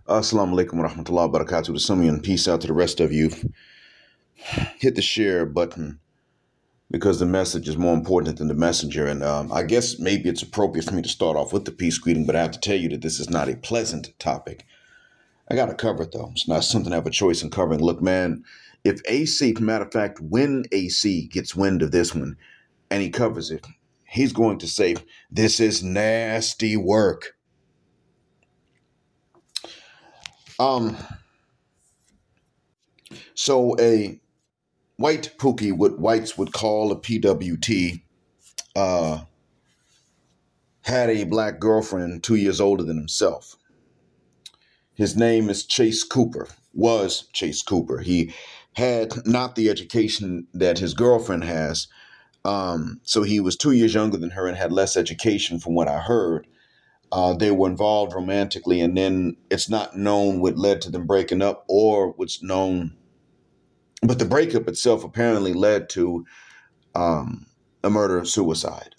Assalamu alaikum wa rahmatullahi wa barakatuh to some of you, and peace out to the rest of you. Hit the share button because the message is more important than the messenger. And I guess maybe it's appropriate for me to start off with the peace greeting, but I have to tell you that this is not a pleasant topic. I got to cover it, though. It's not something I have a choice in covering. Look, man, if AC, matter of fact, when AC gets wind of this one and he covers it, he's going to say, this is nasty work. So a white pookie, what whites would call a PWT, had a black girlfriend 2 years older than himself. His name is Chase Cooper, was Chase Cooper. He had not the education that his girlfriend has. So he was 2 years younger than her and had less education from what I heard. They were involved romantically, and then it's not known what led to them breaking up or what's known. But the breakup itself apparently led to a murder-suicide.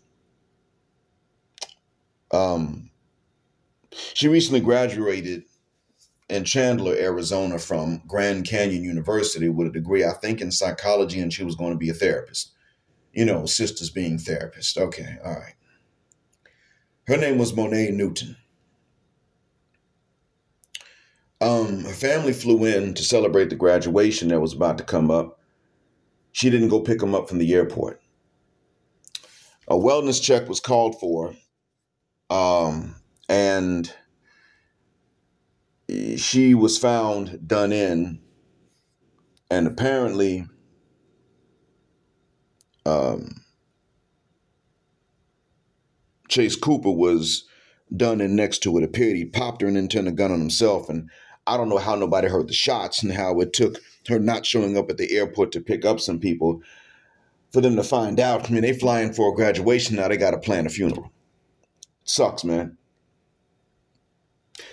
She recently graduated in Chandler, Arizona from Grand Canyon University with a degree, I think, in psychology, and she was going to be a therapist. You know, sisters being therapists. Okay, all right. Her name was Monet Newton. Her family flew in to celebrate the graduation that was about to come up. She didn't go pick them up from the airport. A wellness check was called for, and she was found done in, and apparently Chase Cooper was done in next to it. It appeared he popped her and then turned the gun on himself, and I don't know how nobody heard the shots and how it took her not showing up at the airport to pick up some people for them to find out. I mean, they flying for a graduation now. They got to plan a funeral. Sucks, man.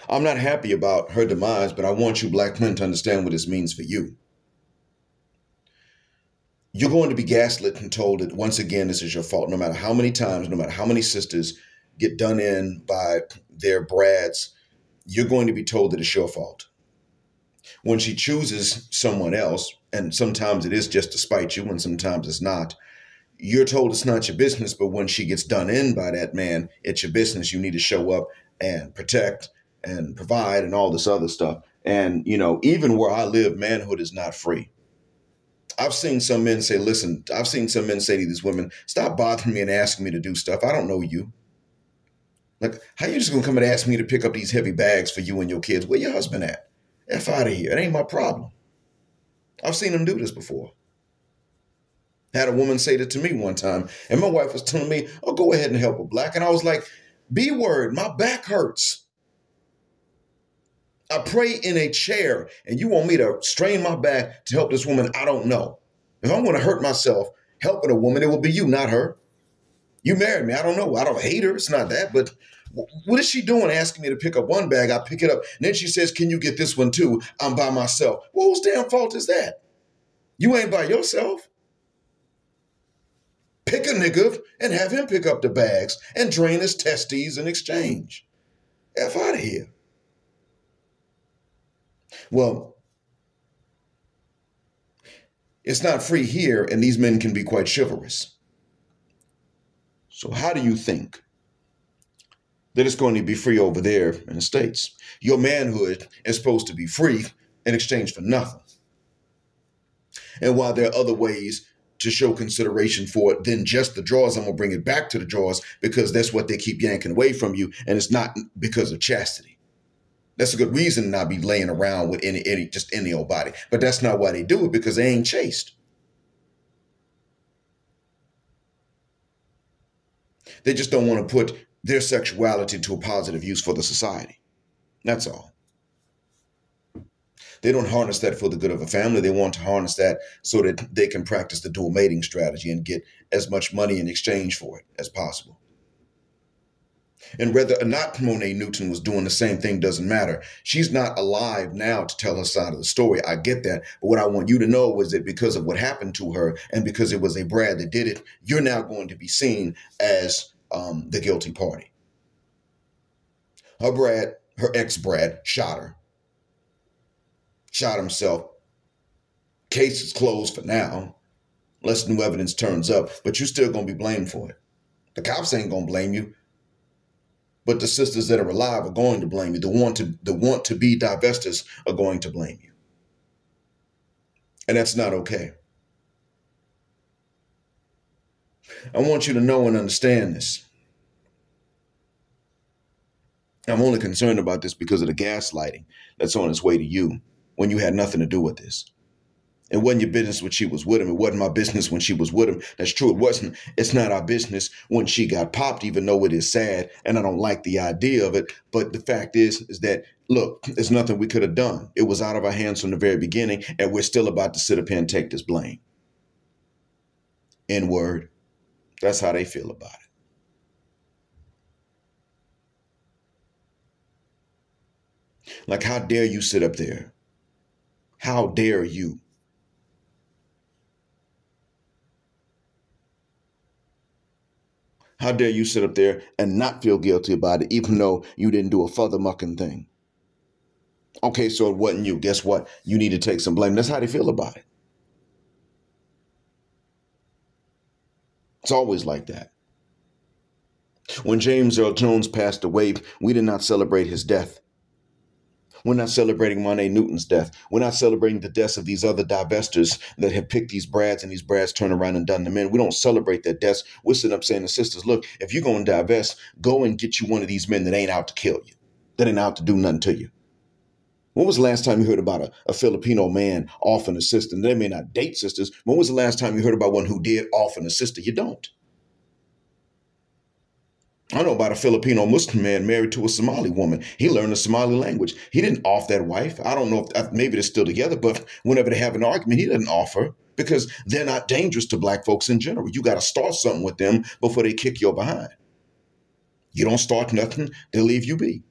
I'm not happy about her demise, but I want you black men to understand what this means for you. You're going to be gaslit and told that once again, this is your fault. No matter how many times, no matter how many sisters get done in by their brads, you're going to be told that it's your fault. When she chooses someone else, and sometimes it is just to spite you, and sometimes it's not, you're told it's not your business. But when she gets done in by that man, it's your business. You need to show up and protect and provide and all this other stuff. And, you know, even where I live, manhood is not free. I've seen some men say, listen, I've seen some men say to these women, stop bothering me and asking me to do stuff. I don't know you. Like, how you just gonna come and ask me to pick up these heavy bags for you and your kids? Where your husband at? F out of here. It ain't my problem. I've seen them do this before. Had a woman say that to me one time, and my wife was telling me, oh, go ahead and help a black. And I was like, B word, my back hurts. I pray in a chair, and you want me to strain my back to help this woman? I don't know. If I'm going to hurt myself helping a woman, it will be you, not her. You married me. I don't know. I don't hate her. It's not that. But what is she doing asking me to pick up one bag? I pick it up. And then she says, can you get this one too? I'm by myself. Well, whose damn fault is that? You ain't by yourself. Pick a nigga and have him pick up the bags and drain his testes in exchange. F out of here. Well, it's not free here, and these men can be quite chivalrous. So how do you think that it's going to be free over there in the States? Your manhood is supposed to be free in exchange for nothing. And while there are other ways to show consideration for it than just the drawers, I'm going to bring it back to the drawers because that's what they keep yanking away from you, and it's not because of chastity. That's a good reason to not be laying around with any old body. But that's not why they do it, because they ain't chaste. They just don't want to put their sexuality to a positive use for the society. That's all. They don't harness that for the good of a family. They want to harness that so that they can practice the dual mating strategy and get as much money in exchange for it as possible. And whether or not Monet Newton was doing the same thing doesn't matter. She's not alive now to tell her side of the story. I get that. But what I want you to know was that because of what happened to her and because it was a Brad that did it, you're now going to be seen as the guilty party. Her ex-Brad, shot her. shot himself. Case is closed for now, unless new evidence turns up, but you're still going to be blamed for it. The cops ain't going to blame you, but the sisters that are alive are going to blame you. The want to be divestors are going to blame you. And that's not okay. I want you to know and understand this. I'm only concerned about this because of the gaslighting that's on its way to you when you had nothing to do with this. It wasn't your business when she was with him. It wasn't my business when she was with him. That's true. It wasn't. It's not our business when she got popped, even though it is sad. And I don't like the idea of it. But the fact is that, look, there's nothing we could have done. It was out of our hands from the very beginning. And we're still about to sit up here and take this blame. N-word. That's how they feel about it. Like, how dare you sit up there? How dare you? How dare you sit up there and not feel guilty about it, even though you didn't do a further-mucking thing? Okay, so it wasn't you. Guess what? You need to take some blame. That's how they feel about it. It's always like that. When James Earl Jones passed away, we did not celebrate his death. We're not celebrating Monet Newton's death. We're not celebrating the deaths of these other divestors that have picked these brads and these brads turn around and done them in. We don't celebrate their deaths. We're sitting up saying to sisters, look, if you're going to divest, go and get you one of these men that ain't out to kill you, that ain't out to do nothing to you. When was the last time you heard about a Filipino man offering a sister? And they may not date sisters. When was the last time you heard about one who did offer a sister? You don't. I know about a Filipino Muslim man married to a Somali woman. He learned the Somali language. He didn't off that wife. I don't know if maybe they're still together, but whenever they have an argument, he doesn't offer because they're not dangerous to black folks in general. You got to start something with them before they kick your behind. You don't start nothing, they'll leave you be.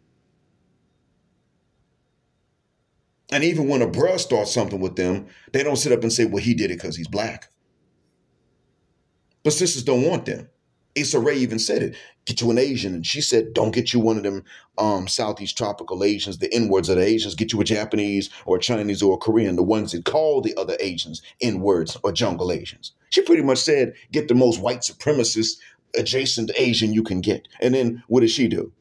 And even when a bruh starts something with them, they don't sit up and say, well, he did it because he's black. But sisters don't want them. Issa Rae even said it. Get you an Asian. And she said, don't get you one of them Southeast tropical Asians, the N-words of the Asians. Get you a Japanese or a Chinese or a Korean, the ones that call the other Asians N-words or jungle Asians. She pretty much said, get the most white supremacist adjacent Asian you can get. And then what did she do?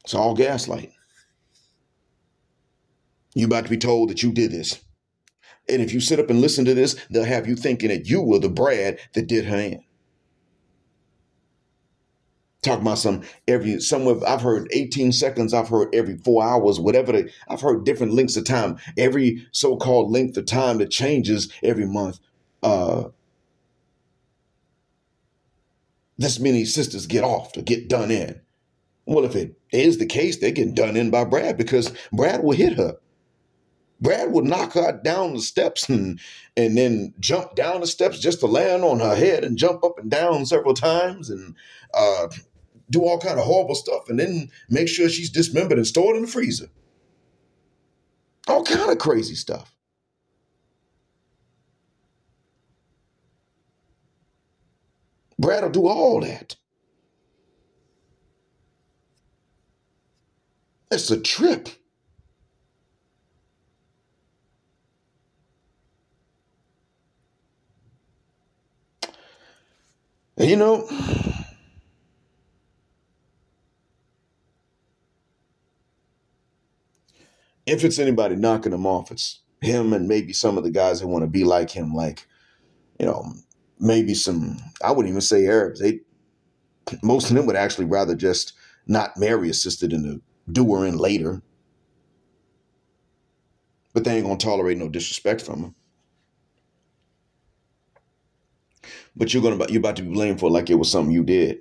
It's all gaslighting. You about to be told that you did this. And if you sit up and listen to this, they'll have you thinking that you were the Brad that did her in. Talk about somewhere I've heard 18 seconds, I've heard every 4 hours, I've heard different lengths of time. Every so-called length of time that changes every month. This many sisters get off to get done in. Well, if it is the case, they're getting done in by Brad because Brad will hit her. Brad would knock her down the steps and then jump down the steps just to land on her head and jump up and down several times and do all kind of horrible stuff and then make sure she's dismembered and stored in the freezer. All kind of crazy stuff. Brad will do all that. It's a trip. And you know, if it's anybody knocking him off, it's him and maybe some of the guys that want to be like him, like, maybe some, I wouldn't even say Arabs. Most of them would actually rather just not marry a sister than to do her in later. But they ain't going to tolerate no disrespect from her. But you're about to be blamed for it like it was something you did.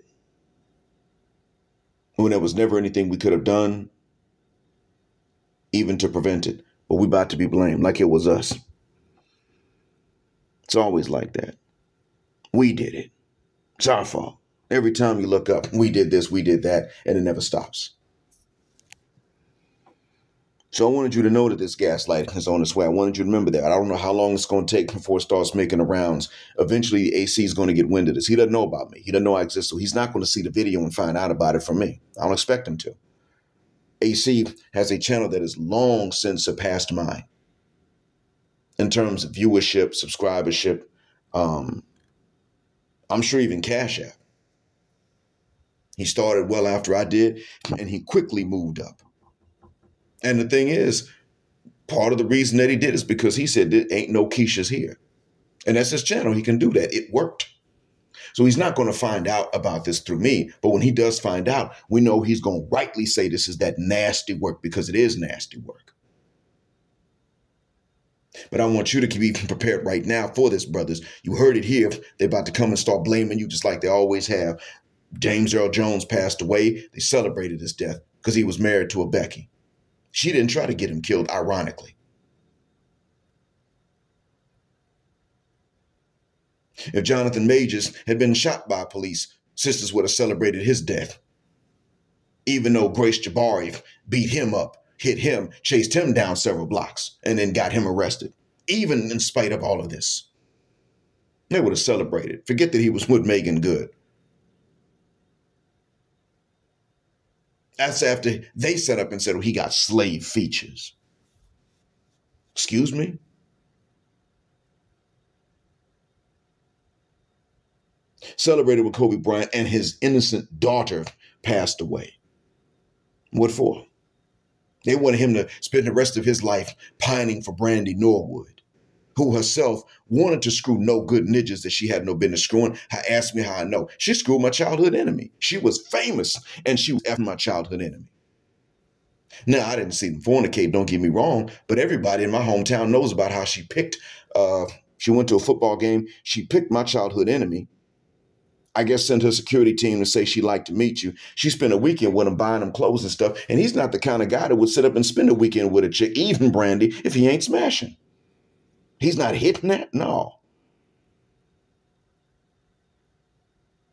When there was never anything we could have done, even to prevent it. But we about to be blamed like it was us. It's always like that. We did it. It's our fault. Every time you look up, we did this, we did that, and it never stops. So I wanted you to know that this gaslighting is on its way. I wanted you to remember that. I don't know how long it's going to take before it starts making the rounds. Eventually, AC is going to get wind of this. He doesn't know about me. He doesn't know I exist. So he's not going to see the video and find out about it from me. I don't expect him to. AC has a channel that has long since surpassed mine in terms of viewership, subscribership. I'm sure even Cash App. He started well after I did, and he quickly moved up. And the thing is, part of the reason that he did is because he said there ain't no Keishas here. And that's his channel. He can do that. It worked. So he's not going to find out about this through me. But when he does find out, we know he's going to rightly say this is that nasty work, because it is nasty work. But I want you to be prepared right now for this, brothers. You heard it here. They're about to come and start blaming you just like they always have. James Earl Jones passed away. They celebrated his death because he was married to a Becky. She didn't try to get him killed, ironically. If Jonathan Majors had been shot by police, sisters would have celebrated his death. Even though Grace Jabari beat him up, hit him, chased him down several blocks, and then got him arrested. Even in spite of all of this, they would have celebrated. Forget that he was with Megan Good. That's after they set up and said, well, he got slave features. Excuse me? Celebrated with Kobe Bryant, and his innocent daughter passed away. What for? They wanted him to spend the rest of his life pining for Brandy Norwood, who herself wanted to screw no good ninjas that she had no business screwing. Ask me how I know. She screwed my childhood enemy. She was famous, and she was my childhood enemy. Now, I didn't see them fornicate, don't get me wrong, but everybody in my hometown knows about how she picked, she went to a football game, she picked my childhood enemy. I guess sent her security team to say she'd like to meet you. She spent a weekend with him buying him clothes and stuff, and he's not the kind of guy that would sit up and spend a weekend with a chick, even Brandy, if he ain't smashing. He's not hitting that? No.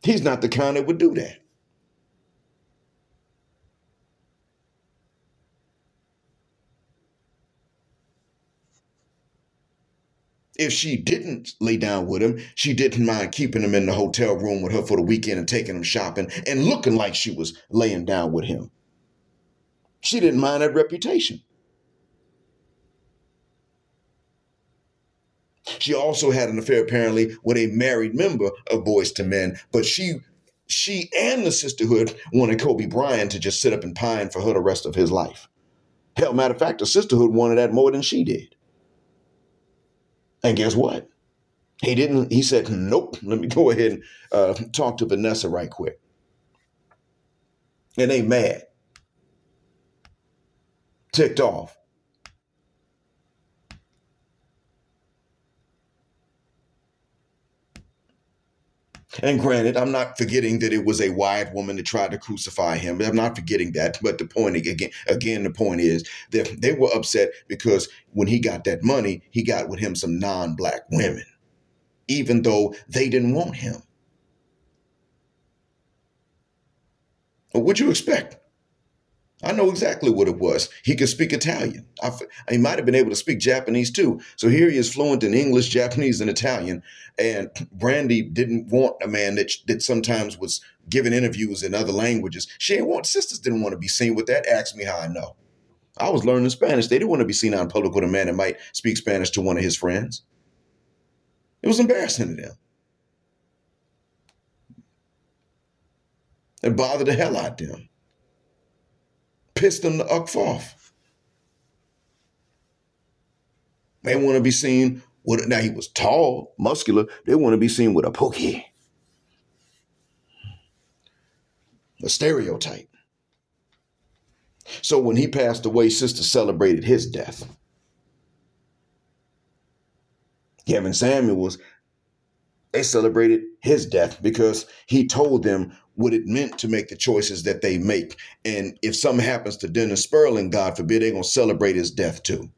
He's not the kind that would do that. If she didn't lay down with him, she didn't mind keeping him in the hotel room with her for the weekend and taking him shopping and looking like she was laying down with him. She didn't mind that reputation. She also had an affair, apparently, with a married member of Boys to Men, but she and the sisterhood wanted Kobe Bryant to just sit up and pine for her the rest of his life. Hell, matter of fact, the sisterhood wanted that more than she did. And guess what? He didn't. He said, nope, let me go ahead and talk to Vanessa right quick. And they mad. Ticked off. And granted, I'm not forgetting that it was a white woman that tried to crucify him. I'm not forgetting that. But the point, again, the point is that they were upset because when he got that money, he got with him some non-black women, even though they didn't want him. What'd you expect? I know exactly what it was. He could speak Italian. He might have been able to speak Japanese too. So here he is fluent in English, Japanese, and Italian. And Brandy didn't want a man that sometimes was giving interviews in other languages. Sisters didn't want to be seen with that. Ask me how I know. I was learning Spanish. They didn't want to be seen out in public with a man that might speak Spanish to one of his friends. It was embarrassing to them. It bothered the hell out of them. Pissed them the uck off. They want to be seen with, now he was tall, muscular. They want to be seen with a pokey. A stereotype. So when he passed away, sister celebrated his death. Kevin Samuels, they celebrated his death because he told them what it meant to make the choices that they make. And if something happens to Dennis Sperling, God forbid, they're going to celebrate his death too.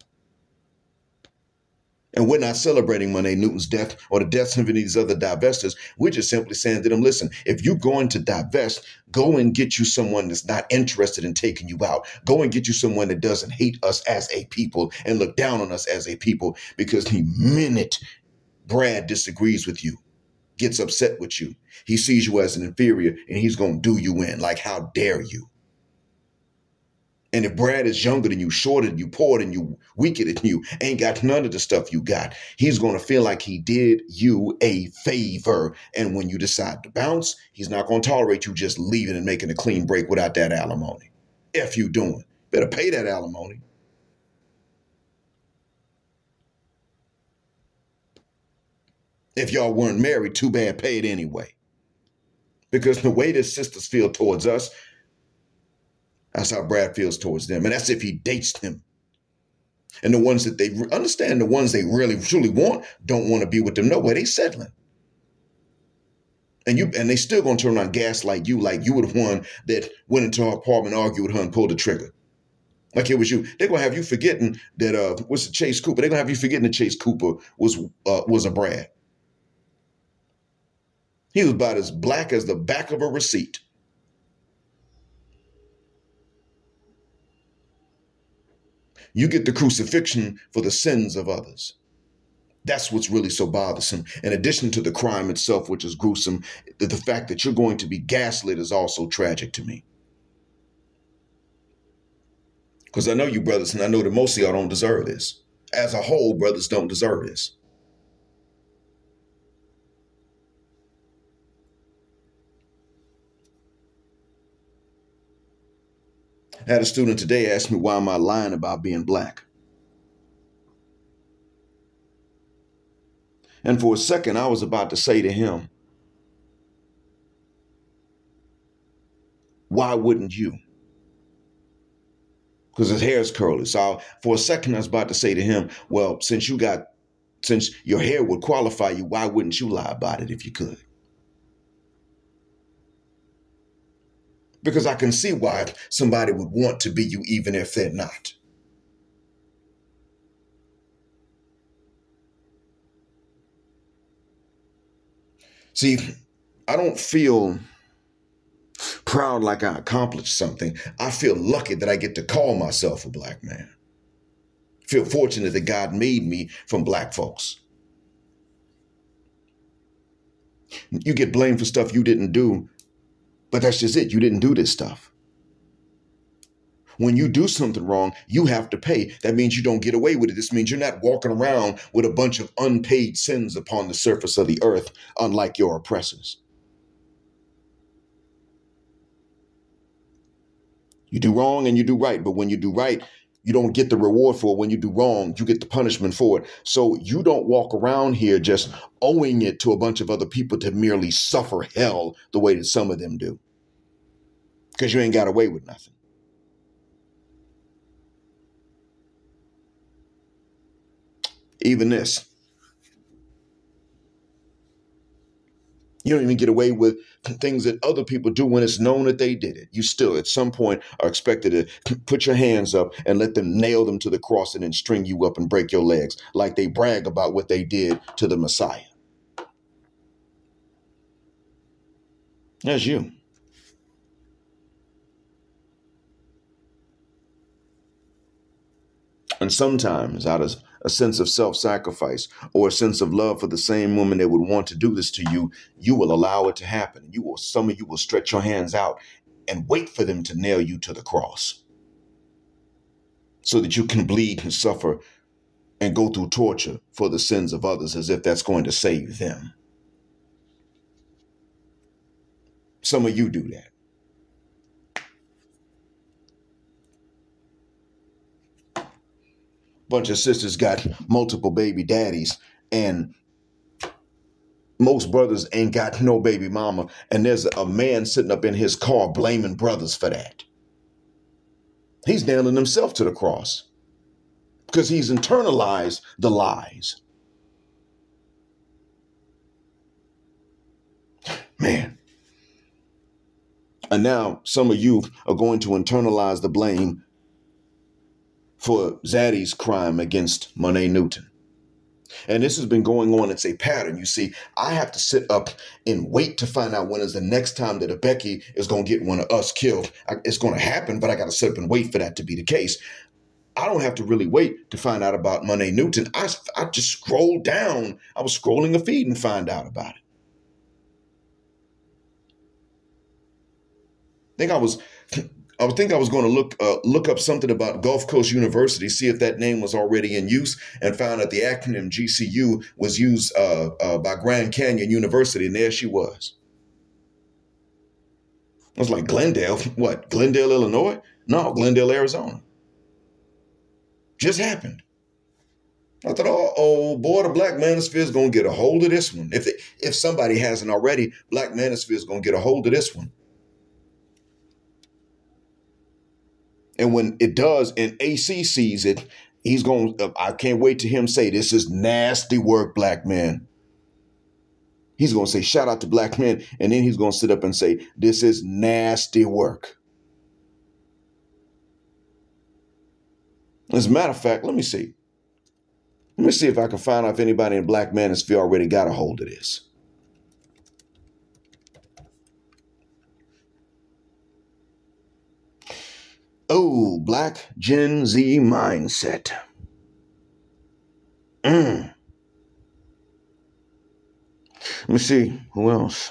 And we're not celebrating Monet Newton's death or the deaths of any of these other divestors. We're just simply saying to them, listen, if you're going to divest, go and get you someone that's not interested in taking you out. Go and get you someone that doesn't hate us as a people and look down on us as a people, because the minute Brad disagrees with you, gets upset with you, he sees you as an inferior and he's going to do you in. Like, how dare you? And if Brad is younger than you, shorter than you, poorer than you, weaker than you, ain't got none of the stuff you got, he's going to feel like he did you a favor. And when you decide to bounce, he's not going to tolerate you just leaving and making a clean break without that alimony. F you doing. Better pay that alimony. If y'all weren't married, too bad, pay it anyway. Because the way that sisters feel towards us, that's how Brad feels towards them. And that's if he dates them. And the ones that they understand, the ones they really, truly want, don't want to be with them. No way, they settling. And they still going to turn around and gaslight you like you were the one that went into her apartment, argued with her, and pulled the trigger. Like it was you. They're going to have you forgetting that, what's it, Chase Cooper? They're going to have you forgetting that Chase Cooper was a Brad. He was about as black as the back of a receipt. You get the crucifixion for the sins of others. That's what's really so bothersome. In addition to the crime itself, which is gruesome, the fact that you're going to be gaslit is also tragic to me. Because I know you brothers, and I know that most of y'all don't deserve this. As a whole, brothers don't deserve this. I had a student today ask me, why am I lying about being black? And for a second, I was about to say to him, why wouldn't you? Because his hair is curly. So for a second, I was about to say to him, well, since your hair would qualify you, why wouldn't you lie about it if you could? Because I can see why somebody would want to be you even if they're not. See, I don't feel proud like I accomplished something. I feel lucky that I get to call myself a black man. I feel fortunate that God made me from black folks. You get blamed for stuff you didn't do, but that's just it. You didn't do this stuff. When you do something wrong, you have to pay. That means you don't get away with it. This means you're not walking around with a bunch of unpaid sins upon the surface of the earth, unlike your oppressors. You do wrong and you do right. But when you do right, you don't get the reward for it. When you do wrong, you get the punishment for it. So you don't walk around here just owing it to a bunch of other people to merely suffer hell the way that some of them do. Because you ain't got away with nothing. Even this. You don't even get away with things that other people do when it's known that they did it. You still, at some point, are expected to put your hands up and let them nail them to the cross and then string you up and break your legs, like they brag about what they did to the Messiah. That's you. And sometimes, out of a sense of self-sacrifice or a sense of love for the same woman that would want to do this to you, you will allow it to happen. Some of you will stretch your hands out and wait for them to nail you to the cross so that you can bleed and suffer and go through torture for the sins of others as if that's going to save them. Some of you do that. Bunch of sisters got multiple baby daddies, and most brothers ain't got no baby mama, and there's a man sitting up in his car blaming brothers for that. He's nailing himself to the cross because he's internalized the lies. Man. And now some of you are going to internalize the blame for Zaddy's crime against Monet Newton. And this has been going on. It's a pattern. You see, I have to sit up and wait to find out when is the next time that a Becky is going to get one of us killed. It's going to happen, but I got to sit up and wait for that to be the case. I don't have to really wait to find out about Monet Newton. I just scroll down. I was scrolling a feed and find out about it. I think I was going to look up something about Gulf Coast University, see if that name was already in use, and found that the acronym GCU was used by Grand Canyon University, and there she was. I was like, Glendale? What? Glendale, Illinois? No, Glendale, Arizona. Just happened. I thought, oh boy, the Black Manosphere is going to get a hold of this one. If somebody hasn't already, Black Manosphere is going to get a hold of this one. And when it does, and AC sees it, he's going to, I can't wait to him say, this is nasty work, black man. He's going to say, shout out to black men. And then he's going to sit up and say, this is nasty work. As a matter of fact, let me see. Let me see if I can find out if anybody in Black Manosphere already got a hold of this. Oh, Black Gen Z mindset. Let me see. Who else?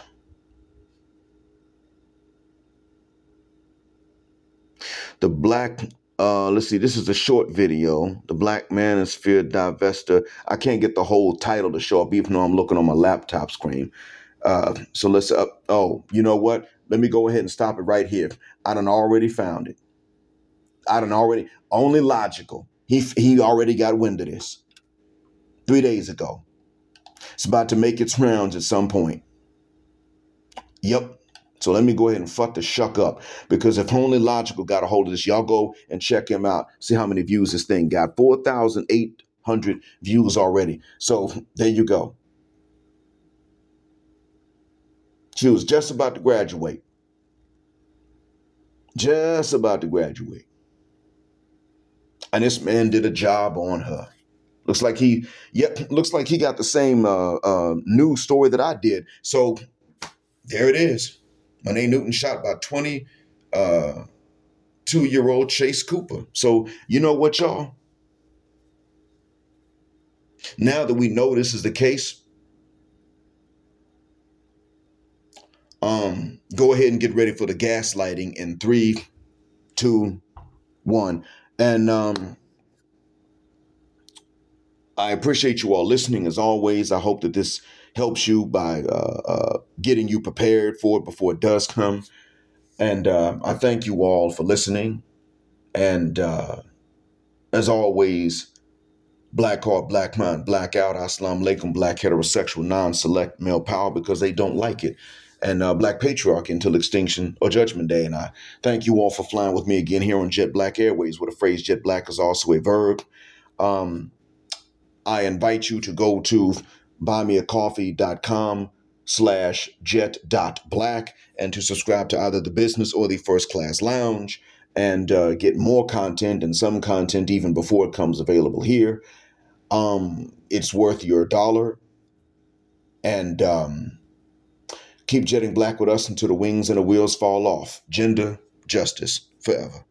The Black, let's see. This is a short video. The Black Manosphere Divester. I can't get the whole title to show up, even though I'm looking on my laptop screen. So let's, oh, you know what? Let me go ahead and stop it right here. I done already found it. Only logical. He already got wind of this 3 days ago. It's about to make its rounds at some point. Yep. So let me go ahead and fuck the shuck up, because if Only Logical got a hold of this, y'all go and check him out. See how many views this thing got. 4,800 views already. So there you go. She was just about to graduate. Just about to graduate. And this man did a job on her. Looks like he got the same news story that I did. So there it is. Monet Newton shot by 22-year-old Chase Cooper. So you know what, y'all? Now that we know this is the case, go ahead and get ready for the gaslighting in 3, 2, 1. And I appreciate you all listening. As always, I hope that this helps you by getting you prepared for it before it does come. And I thank you all for listening. And as always, black heart, black mind, black out, assalamu alaikum, black heterosexual, non-select male power, because they don't like it. And black patriarchy until extinction or judgment day. And I thank you all for flying with me again here on Jet Black Airways, where the phrase jet black is also a verb. I invite you to go to buymeacoffee.com/jet.black and to subscribe to either the business or the first class lounge and get more content, and some content even before it comes available here. It's worth your $1. And keep jetting black with us until the wings and the wheels fall off. Gender, justice, forever.